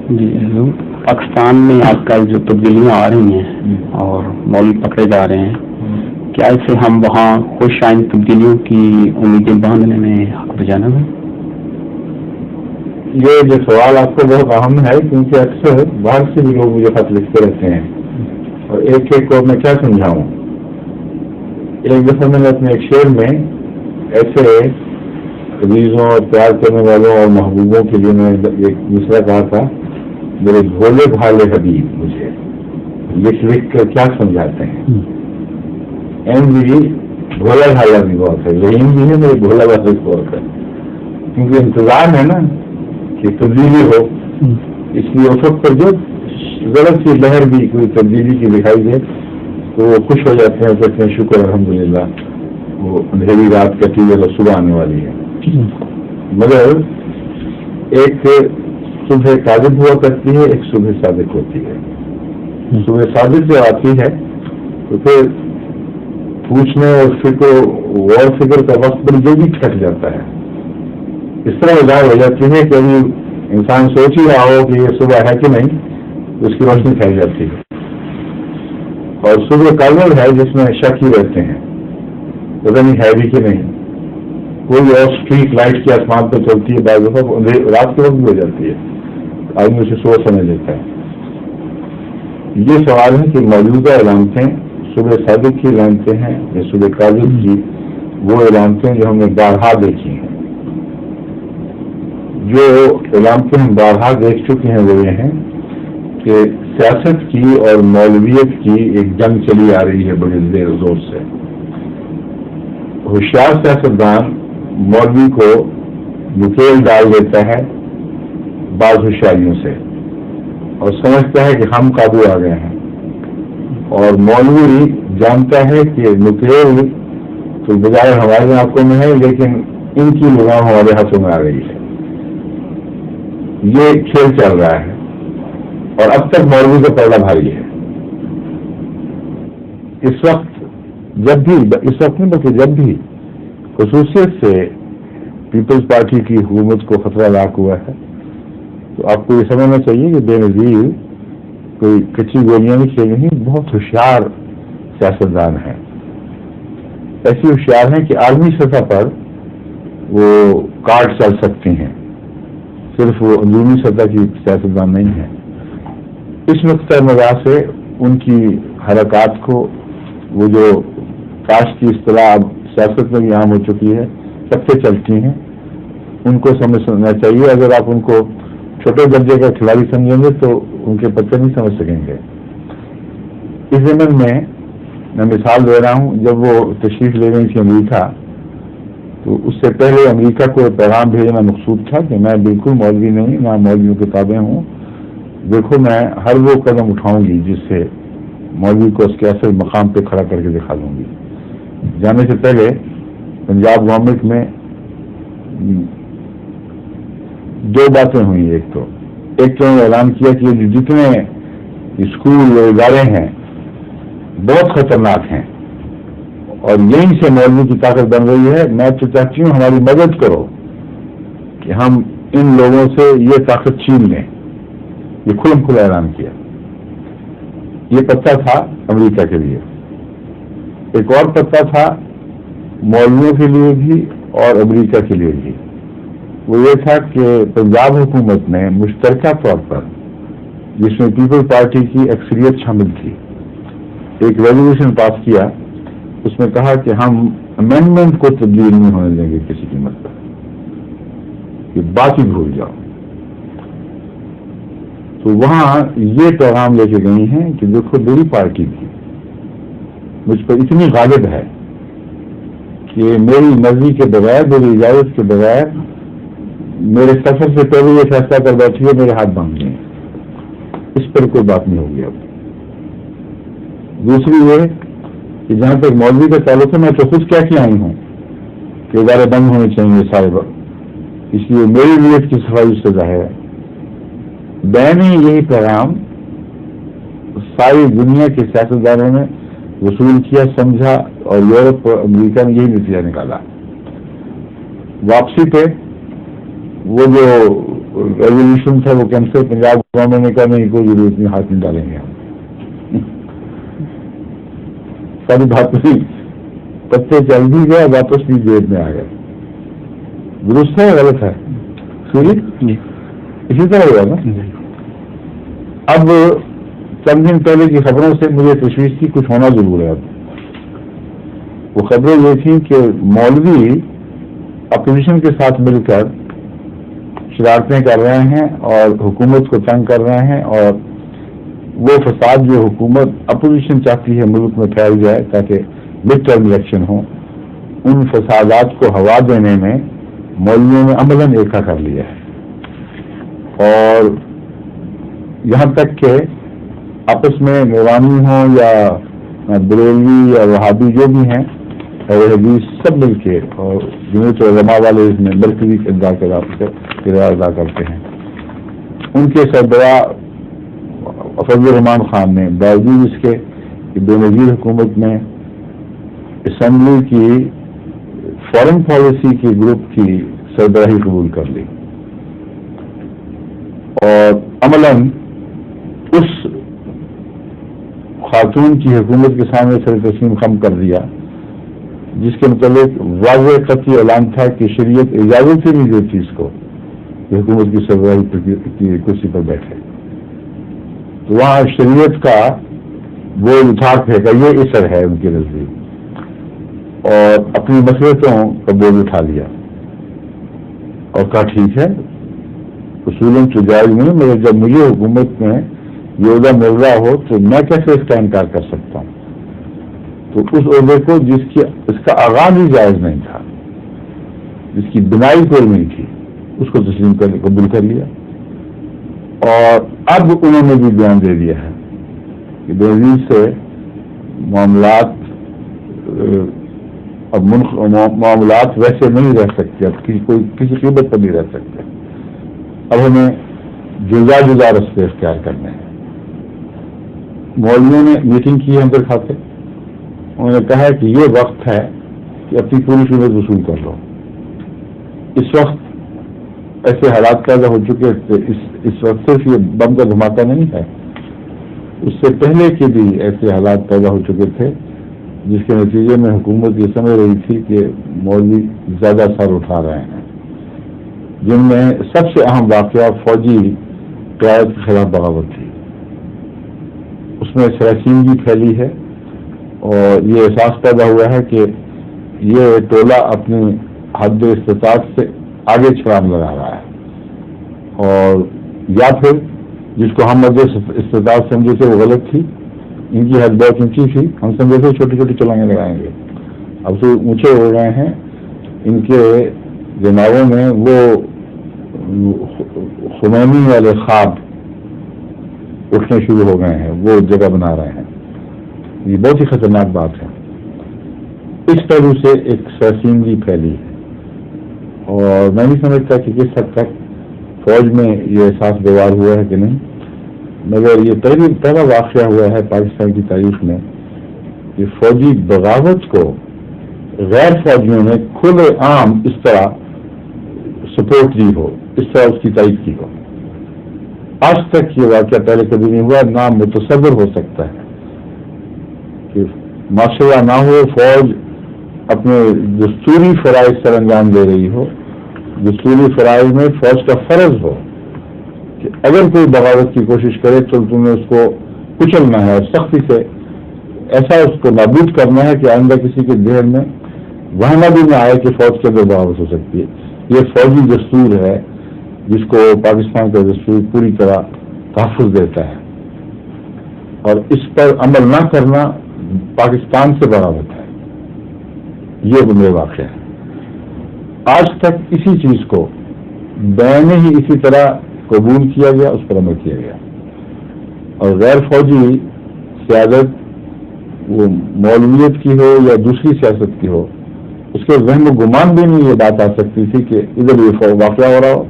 جی پاکستان میں آج کل جو تبدیلیاں آ رہی ہیں اور مولوی پکڑے جا رہے ہیں، کیا اس سے ہم وہاں خوش آئند تبدیلیوں کی امیدیں باندھنے میں حق بجانب ہیں؟ یہ جو سوال آپ کو بہت اہم ہے، کیونکہ اکثر باہر سے بھی لوگ مجھے خط لکھتے رہتے ہیں اور ایک ایک کو میں کیا سمجھاؤں. ایک دفعہ میں نے اپنے ایک شعر میں ایسے عزیزوں اور پیار کرنے والوں اور محبوبوں کے لیے میں ایک دوسرا کہا تھا، میرے بھولے بھالے حبیب مجھے لکھ لکھ کر کیا سمجھاتے ہیں. ایم بھی بھولا بھالا بھی بہت ہے، رحیم بھی ہے میرے بھولا بھالا بھی بہت ہے، کیونکہ انتظام ہے نا کہ تبدیلی ہو. اس لیے اس وقت پر جو غلط سی لہر بھی کوئی تبدیلی کی دکھائی دے تو وہ خوش ہو جاتے ہیں، کہتے ہیں شکر الحمدللہ وہ اندھیری رات کٹی ہے تو صبح آنے والی ہے. مگر ایک صبح کاذب ہوا کرتی ہے، ایک صبح صادق ہوتی ہے. صبح صادق جو آتی ہے تو پھر پوچھنے اور غور فکر کا وقت بڑی جلدی کٹ جاتا ہے. اس طرح ظاہر ہو جاتی ہے کہ ابھی انسان سوچ ہی رہا ہو کہ یہ صبح ہے کہ نہیں، اس کی روشنی پھیل جاتی ہے. اور صبح کاذب ہے جس میں شک ہی رہتے ہیں، پتہ نہیں ہے بھی کہ نہیں. کوئی اور اسٹریٹ لائٹ کی آسمان پہ چلتی ہے، بعض دفعہ رات کے وقت بھی ہو جاتی ہے، آدمی اسے صبح سمجھ لیتا ہے. یہ سوال ہے کہ موجودہ علامتیں صبح صادق کی علامتیں ہیں یا صبح کاذب کی وہ علامتیں جو ہم نے بارہا دیکھی ہیں. جو علامتیں ہم بارہا دیکھ چکے ہیں وہ یہ ہیں کہ سیاست کی اور مولویت کی ایک جنگ چلی آ رہی ہے بڑی دیر زور سے. ہوشیار سیاستدان مولوی کو نکیل ڈال دیتا ہے بعض ہوشیاریوں سے اور سمجھتا ہے کہ ہم قابو آ گئے ہیں، اور مولوی جانتا ہے کہ نکیل تو بجائے ہماری آنکھوں میں ہے لیکن ان کی لگام ہمارے ہاتھوں میں آ رہی ہے. یہ کھیل چل رہا ہے اور اب تک مولوی کا پہلا بھاری ہے. اس وقت نہیں بلکہ جب بھی خصوصیت سے پیپلز پارٹی کی حکومت کو خطرہ لاحق ہوا ہے تو آپ کو یہ سمجھنا چاہیے کہ بے نظیر کوئی کچی گولیاں نہیں کھیل رہی، بہت ہوشیار سیاستدان ہیں. ایسی ہوشیار ہیں کہ عالمی سطح پر وہ کارڈ چل سکتے ہیں، صرف وہ اندرونی سطح کی سیاستدان نہیں ہے. اس نقطۂ نظر سے ان کی حرکات کو وہ جو کاش کی اصطلاح اب سیاست میں بھی عام ہو چکی ہے پتے چلتی ہیں، ان کو سمجھنا چاہیے. اگر آپ ان کو چھوٹے درجے کا کھلاڑی سمجھیں گے تو ان کے پتے نہیں سمجھ سکیں گے. اس زمین میں مثال دے رہا ہوں، جب وہ تشریف لے گئی تھی امریکہ تو اس سے پہلے امریکہ کو پیغام بھیجنا مقصود تھا کہ میں بالکل مولوی نہیں، نہ مولویوں کے تابع ہوں. دیکھو میں ہر وہ قدم اٹھاؤں گی جس سے مولوی کو اس کے اصل مقام پہ کھڑا کر کے دکھا دوں گی. جانے سے پہلے پنجاب گورنمنٹ میں دو باتیں ہوئی. ایک تو انہوں نے اعلان کیا کہ جتنے اسکول ادارے ہیں بہت خطرناک ہیں اور یہیں سے مولوی کی طاقت بن رہی ہے. میں تو چاہتی ہوں ہماری مدد کرو کہ ہم ان لوگوں سے یہ طاقت چھین لیں. یہ کھلم کھلا اعلان کیا. یہ پتہ تھا امریکہ کے لیے. ایک اور پتہ تھا مولویوں کے لیے بھی اور امریکہ کے لیے بھی. وہ یہ تھا کہ پنجاب حکومت نے مشترکہ طور پر، جس میں پیپل پارٹی کی اکثریت شامل تھی، ایک ریزولوشن پاس کیا. اس میں کہا کہ ہم امینڈمنٹ کو تبدیل نہیں ہونے دیں گے کسی قیمت پر، یہ بات ہی بھول جاؤ. تو وہاں یہ پیغام لے کے گئی ہیں کہ دیکھو میری پارٹی بھی مجھ پر اتنی غالب ہے کہ میری مرضی کے بغیر، میری اجازت کے بغیر، میرے سفر سے پہلے یہ فیصلہ کر بیٹھی ہے، میرے ہاتھ باندھ گئے. اس پر کوئی بات نہیں ہوگی اب. دوسری یہ کہ جہاں تک مولوی کا تعلق ہے، میں تو خود کیا آئی ہوں کہ ادارے بند ہونے چاہیے سارے وقت. اس لیے میری نیت کی صفائی اس سے ظاہر ہے. میں نے یہی پیغام ساری دنیا کے سیاستدانوں نے وصول کیا، سمجھا، اور یورپ اور امریکہ نے یہی نتیجہ نکالا. واپسی پہ وہ جو ریزولوشن تھا وہ کینسل، پنجاب گورنمنٹ نے کہا نہیں کوئی ضرورت نہیں، ہاتھ نہیں ڈالیں گے ہم. ساری بات ہوئی، پتے چل بھی گیا، واپس بھی جیب میں آ گیا. درست ہے غلط ہے؟ سوری اسی طرح ہوا نا. اب چند دن پہلے کی خبروں سے مجھے تشویش کی کچھ ہونا ضرور ہے. اب وہ خبریں یہ تھیں کہ مولوی اپوزیشن کے ساتھ مل کر شرارتیں کر رہے ہیں اور حکومت کو تنگ کر رہے ہیں، اور وہ فساد جو حکومت اپوزیشن چاہتی ہے ملک میں پھیل جائے تاکہ مڈ ٹرم الیکشن ہو، ان فسادات کو ہوا دینے میں مولویوں نے عملاً ایکا کر لیا ہے. اور یہاں تک کہ آپس میں نورانی ہوں یا بریلوی یا وہابی جو بھی ہیں، حدیث سب مل کے، اور جنہیں علماء والے اس میں مرکزی کردار ادا کرتے ہیں، ان کے سربراہ فضل الرحمان خان نے باوجود اس کے کہ بے نظیر حکومت میں اسمبلی کی فارن پالیسی کی گروپ کی سربراہی قبول کر لی، اور عملاً اس خاتون کی حکومت کے سامنے سر تسلیم خم کر دیا جس کے متعلق واضح قطعی اعلان تھا کہ شریعت اجازت ہی نہیں دیتی اس کو کہ حکومت کی سربراہی کی کرسی پر بیٹھے. تو وہاں شریعت کا وہ اٹھا پھینکا، یہ اثر ہے ان کے نزدیک، اور اپنی مسئلتوں کا بوجھ اٹھا لیا اور کہا ٹھیک ہے اصولاً تو جائز نہیں، مگر جب مجھے حکومت میں یہ عہدہ مل رہا ہو تو میں کیسے اس کا انکار کر سکتا ہوں. تو اس عہدے کو اس کا آغاز ہی جائز نہیں تھا، جس کی بنائی کوئی نہیں تھی، اس کو تسلیم قبول کر لیا. اور اب انہوں نے بھی بیان دے دیا ہے کہ بینظیر سے معاملات ویسے نہیں رہ سکتے، اب کسی قیمت پر نہیں رہ سکتے، اب ہمیں جدا جدا رستے اختیار کرنے ہیں. مولویوں نے میٹنگ کی ہم پر کھاتے، انہوں نے کہا کہ یہ وقت ہے کہ اپنی پوری قیمت وصول کر لو. اس وقت ایسے حالات پیدا ہو چکے تھے، اس وقت صرف یہ بم کا دھماکہ نہیں ہے، اس سے پہلے کے بھی ایسے حالات پیدا ہو چکے تھے جس کے نتیجے میں حکومت یہ سمجھ رہی تھی کہ مولوی زیادہ سر اٹھا رہے ہیں، جن میں سب سے اہم واقعہ فوجی قیادت کے خلاف بغاوت تھی. اس میں سراسیمگی پھیلی ہے اور یہ احساس پیدا ہوا ہے کہ یہ ٹولہ اپنی حد استطاعت سے آگے چھلانگ لگا رہا ہے، اور یا پھر جس کو ہم حد استطاعت سمجھے تھے وہ غلط تھی، ان کی حد بہت اونچی تھی، ہم سمجھے تھے چھوٹی چھوٹی چھلانگیں لگائیں گے، اب تو اونچے ہو رہے ہیں. ان کے دماغوں میں وہ خمینی والے خواب اٹھنے شروع ہو گئے ہیں، وہ جگہ بنا رہے ہیں. یہ بہت ہی خطرناک بات ہے. اس پہلو سے ایک سراسیمگی پھیلی ہے، اور میں نہیں سمجھتا کہ کس حد تک فوج میں یہ احساس بیدار ہوا ہے کہ نہیں، مگر یہ پہلا واقعہ ہوا ہے پاکستان کی تاریخ میں کہ فوجی بغاوت کو غیر فوجیوں نے کھلے عام اس طرح سپورٹ دی ہو، اس طرح اس کی تائید کی ہو. آج تک یہ واقعہ پہلے کبھی نہیں ہوا، نہ متصور ہو سکتا ہے کہ معاشرہ نہ ہو، فوج اپنے دستوری فرائض سر انجام دے رہی ہو، دستوری فرائض میں فوج کا فرض ہو کہ اگر کوئی بغاوت کی کوشش کرے تو تم نے اس کو کچلنا ہے اور سختی سے ایسا اس کو نابود کرنا ہے کہ آئندہ کسی کے ذہن میں وہاں بھی نہ آئے کہ فوج کے اندر بغاوت ہو سکتی ہے. یہ فوجی دستور ہے جس کو پاکستان کا دستور پوری طرح تحفظ دیتا ہے، اور اس پر عمل نہ کرنا پاکستان سے بغاوت ہے. یہ بنیادی واقعہ ہے. آج تک اسی چیز کو بین ہی اسی طرح قبول کیا گیا، اس پر عمل کیا گیا، اور غیر فوجی سیاست وہ مولویت کی ہو یا دوسری سیاست کی ہو، اس کے ذہن میں گمان بھی نہیں یہ بات آ سکتی تھی کہ ادھر یہ واقعہ ہو رہا ہو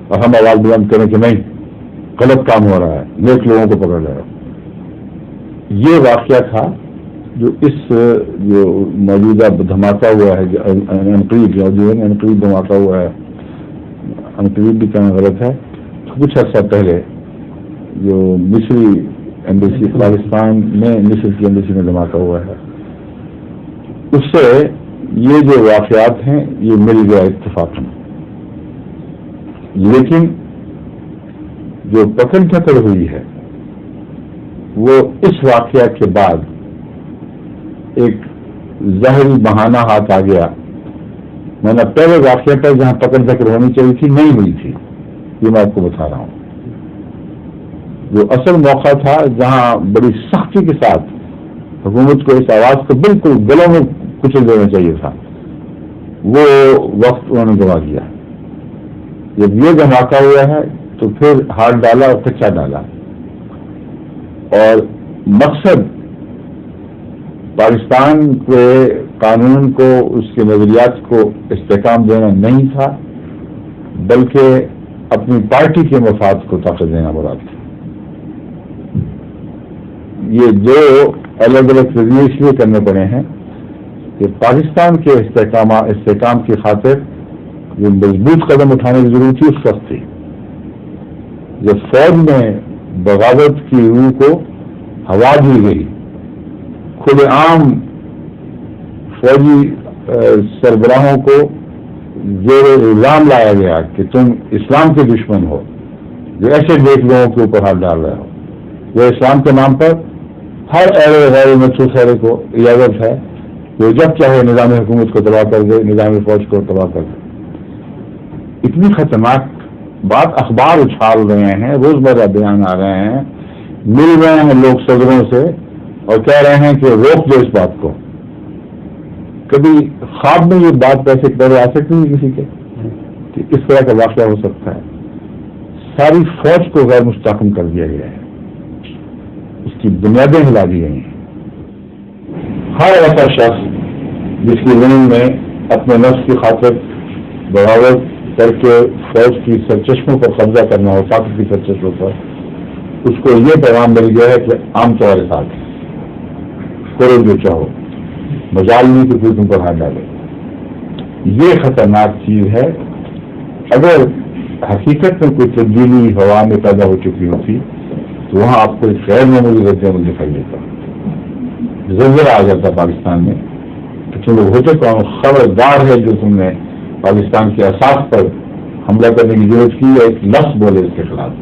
اور ہم آواز بلند کریں کہ نہیں غلط کام ہو رہا ہے، نیک لوگوں کو پکڑ رہے ہو. یہ واقعہ تھا جو جو موجودہ دھماکہ ہوا ہے، انقریب دھماکہ ہوا ہے، انقریب بھی کہنا غلط ہے، کچھ عرصہ پہلے جو مصری ایمبیسی پاکستان میں مصر کی ایمبیسی میں دھماکہ ہوا ہے، اس سے یہ جو واقعات ہیں یہ مل گیا اتفاقاً. لیکن جو پکڑ پکڑ ہوئی ہے وہ اس واقعہ کے بعد ایک ظاہری بہانہ ہاتھ آ گیا. میں نے پہلے واقعہ پر جہاں پکڑ پکڑ ہونی چاہیے تھی نہیں ہوئی تھی، یہ میں آپ کو بتا رہا ہوں. جو اصل موقع تھا جہاں بڑی سختی کے ساتھ حکومت کو اس آواز کو بالکل گلوں میں کچل دینا چاہیے تھا، وہ وقت انہوں نے گنوا دیا. جب یہ دھماکہ ہوا ہے تو پھر ہاتھ ڈالا اور کچا ڈالا، اور مقصد پاکستان کے قانون کو، اس کے نظریات کو استحکام دینا نہیں تھا، بلکہ اپنی پارٹی کے مفاد کو طاقت دینا مراد تھا. یہ دو الگ الگ فیصلے اس لیے کرنے پڑے ہیں کہ پاکستان کے استحکام کی خاطر جو مضبوط قدم اٹھانے کی ضرورت تھی اس وقت تھی جب فوج میں بغاوت کی روح کو ہوا دی گئی. کھلے عام فوجی سربراہوں کو زیر الزام لایا گیا کہ تم اسلام کے دشمن ہو، جو ایسے دیکھ لوگوں کے اوپر ہاتھ ڈال رہے ہو. وہ اسلام کے نام پر ہر اہل غیر مچھو خیرے کو اجازت ہے وہ جب چاہے نظام حکومت کو تباہ کر دے، نظام فوج کو تباہ کر دے. اتنی خطرناک بات اخبار اچھال رہے ہیں، روزمرہ بیان آ رہے ہیں، مل رہے ہیں لوگ صدروں سے اور کہہ رہے ہیں کہ روک دو اس بات کو. کبھی خواب میں یہ بات ایسے پہلے آ سکتی ہے کسی کے کہ اس طرح کا واقعہ ہو سکتا ہے؟ ساری فوج کو غیر مستحکم کر دیا گیا ہے، اس کی بنیادیں ہلا دی گئی ہیں. ہر ایسا شخص جس کی زمین میں اپنے نفس کی خاطر بغاوت کر کے فوج کی سرچشموں پر قبضہ کرنا ہو، طاقت کی سرچشموں پر، اس کو یہ پیغام مل گیا ہے کہ عام تمہارے ساتھ کرو جو چاہو، مجال نہیں کہ کوئی تم پر ہاتھ ڈالے. یہ خطرناک چیز ہے. اگر حقیقت میں کوئی تبدیلی ہوا میں پیدا ہو چکی ہوتی تو وہاں آپ کو ایک غیر معمولی رد عمل دکھائی دیتا، زلزلہ آ جاتا پاکستان میں کہ تم لوگ ہوتے کون، خبردار ہے جو تم نے پاکستان کے اساس پر حملہ کرنے کی ضرورت کی یا ایک لفظ بولے اس کے خلاف.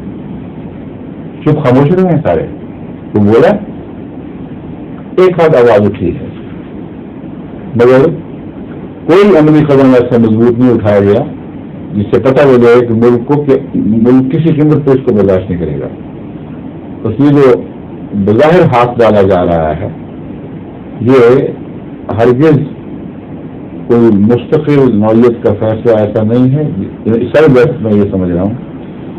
چپ خاموش رہے ہیں سارے. تو بولا ایک ہاتھ آواز اٹھی ہے، مگر کوئی عملی قدم ایسا مضبوط نہیں اٹھایا گیا جس سے پتہ ہو جائے کہ ملک کو کہ ملک کسی قیمت پہ اس کو برداشت نہیں کرے گا. اس لیے جو بظاہر ہاتھ ڈالا جا رہا ہے یہ ہرگز کوئی مستقل نوعیت کا فیصلہ ایسا نہیں ہے. سر وقت میں یہ سمجھ رہا ہوں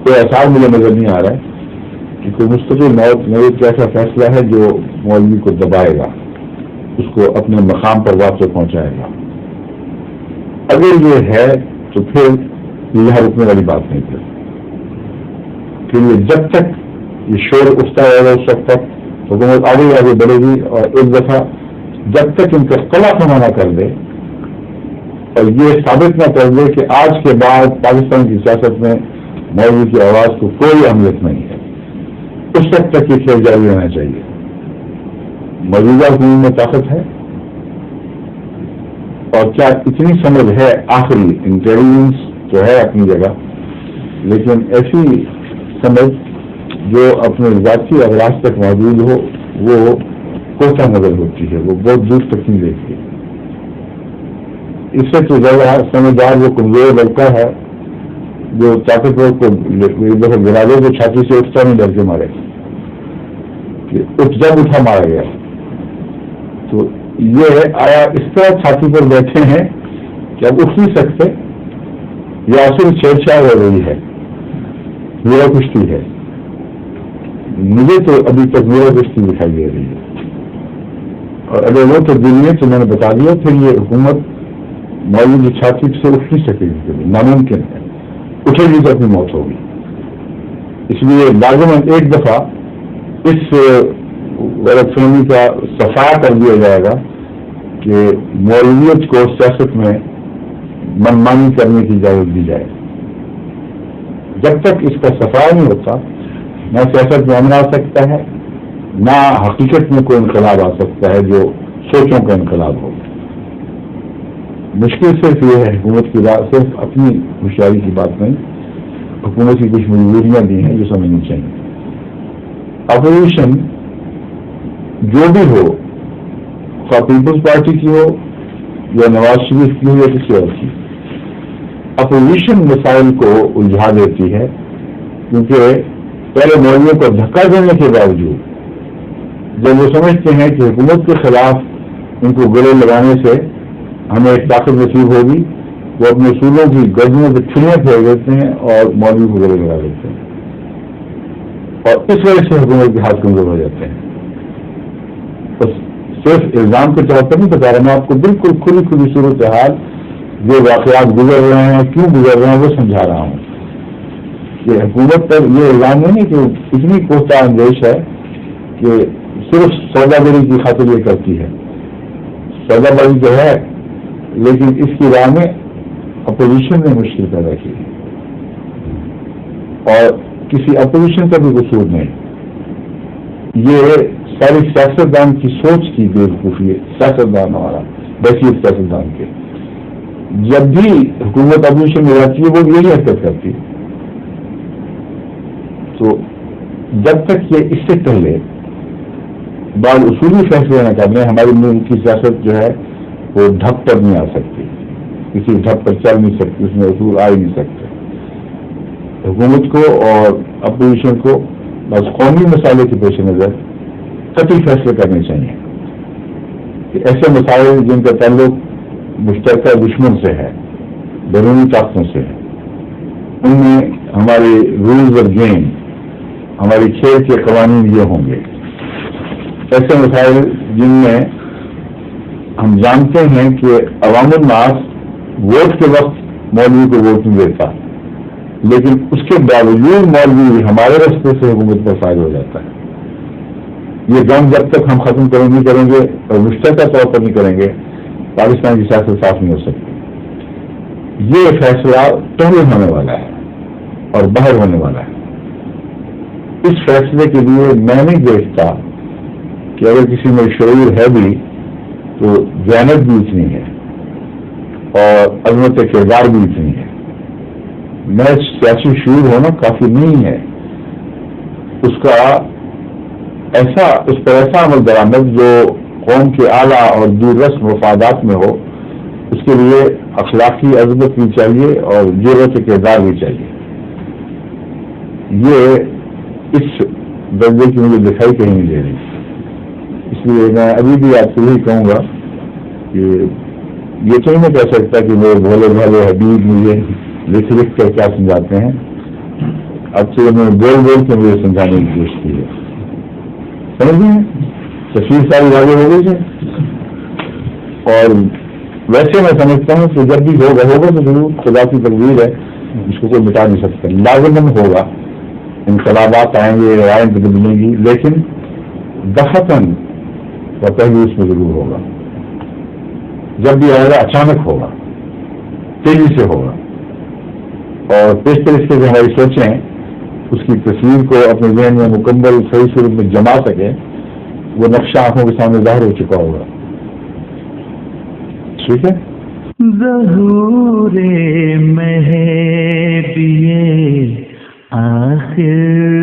کوئی احساس مجھے نظر نہیں آ رہا ہے کہ کوئی مستقل نوعیت کا ایسا فیصلہ ہے جو مولوی کو دبائے گا، اس کو اپنے مقام پر واپس پہنچائے گا. اگر یہ ہے تو پھر یہاں رکنے والی بات نہیں تھی. پھر یہ جب تک یہ شور اٹھتا رہے گا اس وقت تک حکومت آگے آگے بڑھے گی، اور ایک دفعہ جب تک ان کا قلع نہ کر دے اور یہ ثابت نہ کر دے کہ آج کے بعد پاکستان کی سیاست میں مولوی کی آواز کو کوئی اہمیت نہیں ہے، اس وقت تک یہ کھیل جاری رہنا چاہیے. موجودہ حکومت میں طاقت ہے اور کیا اتنی سمجھ ہے، آخری انٹیلیجنس تو ہے اپنی جگہ، لیکن ایسی سمجھ جو اپنے ذاتی اغراض تک موجود ہو وہ کوتا نظر ہوتی ہے، وہ بہت دور تک نہیں دیکھتی. اس سے تو زیادہ سمجھدار وہ کمزور لگتا ہے جو طاقتور کو ایک دفعہ گرا دے تو چھاتی سے اٹھتا نہیں ڈر کے مارے کہ جب اٹھا مارا گیا. تو یہ آیا اس طرح چھاتی پر بیٹھے ہیں کہ اب اٹھ نہیں سکتے، یا صرف چھیڑ چھاڑ ہو رہی ہے، میرا کشتی ہے. مجھے تو ابھی تک میرا کشتی دکھائی دے رہی ہے، اور اگر وہ تبدیلی ہے تو میں نے بتا دیا پھر یہ حکومت مولوی کی چھاتی سے اٹھ نہیں سکے گی، ناممکن ہے. اٹھے گی تو اپنی موت ہوگی. اس لیے لازماً ایک دفعہ اس غلط فہمی کا صفایا کر دیا جائے گا کہ مولویت کو سیاست میں منمانی کرنے کی اجازت دی جائے. جب تک اس کا صفائی نہیں ہوتا نہ سیاست میں امن آ سکتا ہے، نہ حقیقت میں کوئی انقلاب آ سکتا ہے جو سوچوں کا انقلاب ہو۔ مشکل صرف یہ ہے حکومت کی بات، صرف اپنی ہوشیاری کی بات نہیں، حکومت کی کچھ مجبوریاں بھی ہیں جو سمجھنی چاہیے۔ اپوزیشن جو بھی ہو، خواہ پیپلز پارٹی کی ہو یا نواز شریف کی ہو یا کسی اور کی، اپوزیشن مسائل کو الجھا دیتی ہے، کیونکہ پہلے مولویوں کو دھکا دینے کے باوجود جب وہ سمجھتے ہیں کہ حکومت کے خلاف ان کو گلے لگانے سے ہمیں ایک طاقت نصیب ہوگی، وہ اپنے اصولوں کی گردنوں پہ چھریاں پھینک دیتے ہیں اور مولوی کو گلے لگا دیتے ہیں، اور اس وجہ سے حکومت کے ہاتھ کمزور ہو جاتے ہیں۔ بس صرف الزام کے طور پر نہیں بتا رہا، میں آپ کو بالکل کھلی کھلی صورتحال جو واقعات گزر رہے ہیں، کیوں گزر رہے ہیں، وہ سمجھا رہا ہوں۔ کہ حکومت پر یہ الزام نہیں کہ اتنی کوتا اندیش ہے کہ صرف سودا گری کی خاطر یہ کرتی ہے، سودا بازی تو ہے لیکن اس کی راہ میں اپوزیشن نے مشکل پیدا کی اور کسی اپوزیشن کا بھی قصور نہیں، یہ ساری سیاستدان کی سوچ کی بے وقوفی ہے، سیاستدان ہمارا بحثیت سیاستدان کے جب بھی حکومت اپوزیشن میں جاتی ہے وہ یہی حرکت کرتی ہے۔ تو جب تک یہ اس سے پہلے بعض اصولی فیصلے نہ کرنے، ہماری ملک کی سیاست جو ہے وہ ڈھپ پر نہیں آ سکتی، کسی ڈھپ پر چل نہیں سکتی، اس میں اصول آ ہی نہیں سکتے۔ حکومت کو اور اپوزیشن کو بس قومی مسائلے کے پیش نظر قطعی فیصلے کرنے چاہیے کہ ایسے مسائل جن کا تعلق مشترکہ دشمن سے ہے، بیرونی طاقتوں سے ہے، ان میں ہمارے رولز آف گیم، ہماری کھیل کے قوانین یہ ہوں گے۔ ایسے مسائل جن میں ہم جانتے ہیں کہ عوام الناس ووٹ کے وقت مولوی کو ووٹ نہیں دیتا، لیکن اس کے باوجود مولوی ہمارے راستے سے حکومت پر فائد ہو جاتا ہے۔ یہ غم جب تک ہم ختم نہیں کریں گے اور مشترکہ طور پر نہیں کریں گے، پاکستان کی سیاست صاف نہیں ہو سکتی۔ یہ فیصلہ پہلے ہونے والا ہے اور باہر ہونے والا ہے۔ اس فیصلے کے لیے میں نہیں دیکھتا کہ اگر کسی میں شعور ہے بھی تو ذہانت بھی اتنی ہے اور عظمت کردار بھی اتنی ہے۔ میں سیاسی شعور ہونا کافی نہیں ہے، اس پر ایسا عمل درآمد جو قوم کے اعلیٰ اور دور رس مفادات میں ہو، اس کے لیے اخلاقی عظمت بھی چاہیے اور جرأت کردار بھی چاہیے۔ یہ اس درجے کی مجھے دکھائی کہیں نہیں دے رہی، اس لیے میں ابھی بھی آپ سے یہی کہوں گا کہ یہ تو نہیں کہہ سکتا کہ میرے بھولے بھالے حبیب مجھے لکھ کر کیا سمجھاتے ہیں، اب سے انہوں نے بول کے مجھے سمجھانے کی کوشش کی ہے، سمجھیں تفصیل ساری واضح ہو گئی ہے۔ اور ویسے میں سمجھتا ہوں کہ جب بھی ہوگا تو ضرور خدا کی تقدیر ہے، اس کو کوئی مٹا نہیں سکتا، لازماً ہوگا، انقلابات آئیں گے، رائے بدلیں گی، لیکن دفتن و پہلو اس میں ضرور ہوگا۔ جب بھی آئے گا اچانک ہوگا، تیزی سے ہوگا، اور کس طرح سے ہماری سوچیں اس کی تصویر کو اپنے ذہن میں مکمل صحیح صورت میں جما سکے، وہ نقشہ آنکھوں کے سامنے ظاہر ہو چکا ہوگا۔ ٹھیک ہے، ظہور مہدی آخر